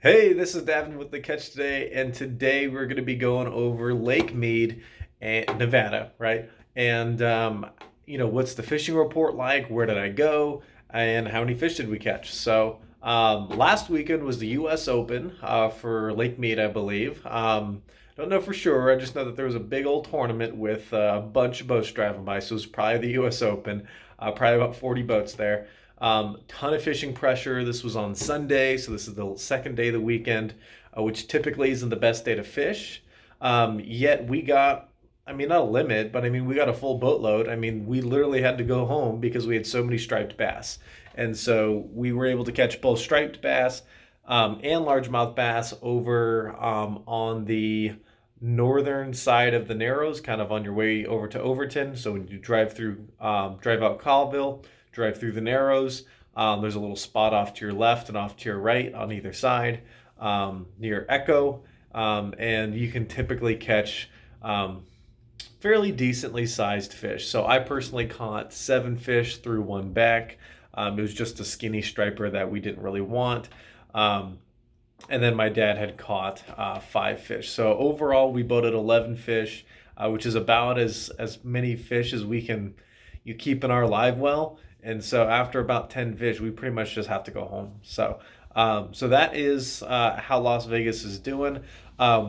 Hey, this is Davin with the Catch Today, and today we're going to be going over Lake Mead and Nevada, right? And what's the fishing report like? Where did I go? And how many fish did we catch? Last weekend was the U.S. Open for Lake Mead, I believe. Don't know for sure. I just know that there was a big old tournament with a bunch of boats driving by, so it was probably the U.S. Open. Probably about 40 boats there. Ton of fishing pressure. This was on Sunday, so this is the second day of the weekend, which typically isn't the best day to fish. Yet we got, I mean, not a limit, but I mean, we got a full boatload. I mean, we literally had to go home because we had so many striped bass. And so we were able to catch both striped bass and largemouth bass over on the northern side of the Narrows, kind of on your way over to Overton. So when you drive out Colville, drive through the Narrows, there's a little spot off to your left and off to your right on either side near Echo. And you can typically catch fairly decently sized fish. So I personally caught 7 fish through one back. It was just a skinny striper that we didn't really want. And then my dad had caught 5 fish. So overall, we boated 11 fish, which is about as many fish as you keep in our live well. And so after about 10 fish, we pretty much just have to go home. So that is how Las Vegas is doing.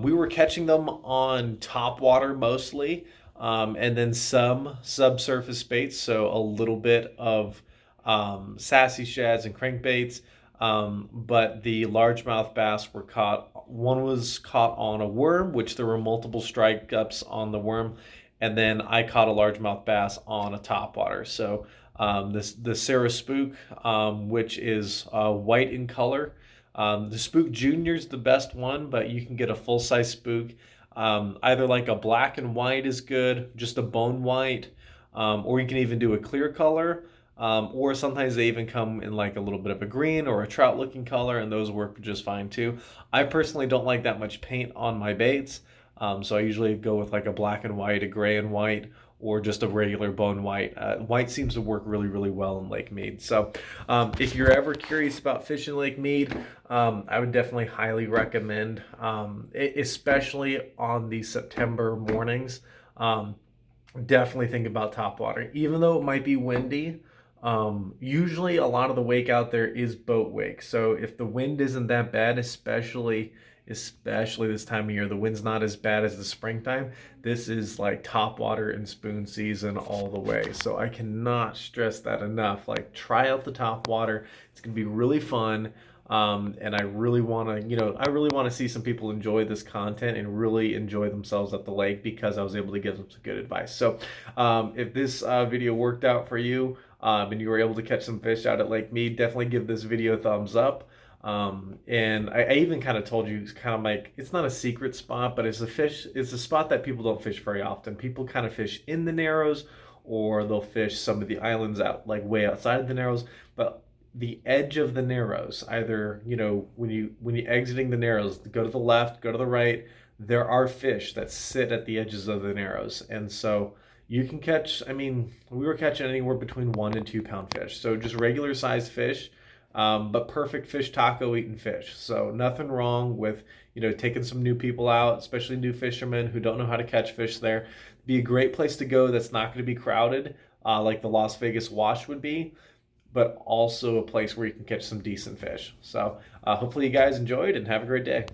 We were catching them on top water mostly, and then some subsurface baits. So a little bit of sassy shads and crankbaits. But the largemouth bass were caught. One was caught on a worm, which there were multiple strike ups on the worm, and then I caught a largemouth bass on a topwater. So the Sarah Spook, which is white in color. The Spook Junior is the best one, but you can get a full size spook. Either like a black and white is good, just a bone white, or you can even do a clear color. Or sometimes they even come in like a little bit of a green or a trout looking color, and those work just fine too. I personally don't like that much paint on my baits, so I usually go with like a black and white, a gray and white, or just a regular bone white. White seems to work really, really well in Lake Mead. So if you're ever curious about fishing Lake Mead, I would definitely highly recommend, especially on the September mornings. Definitely think about topwater. Even though it might be windy, usually a lot of the wake out there is boat wake. So if the wind isn't that bad, especially this time of year, the wind's not as bad as the springtime. This is like topwater and spoon season all the way. So I cannot stress that enough. Like, try out the topwater. It's gonna be really fun. And I really want to see some people enjoy this content and really enjoy themselves at the lake, because I was able to give them some good advice. So if this video worked out for you, and you were able to catch some fish out at Lake Mead, definitely give this video a thumbs up. And I even kind of told you, it's kind of like, it's not a secret spot, but it's a spot that people don't fish very often. People kind of fish in the Narrows, or they'll fish some of the islands out, like way outside of the Narrows. But the edge of the Narrows, either, when you exiting the Narrows, go to the left, go to the right, there are fish that sit at the edges of the Narrows. And so you can catch, I mean, we were catching anywhere between 1 and 2 pound fish. So just regular sized fish, but perfect fish taco eating fish. So nothing wrong with, taking some new people out, especially new fishermen who don't know how to catch fish there. Be a great place to go that's not going to be crowded, like the Las Vegas Wash would be, but also a place where you can catch some decent fish. So hopefully you guys enjoyed, and have a great day.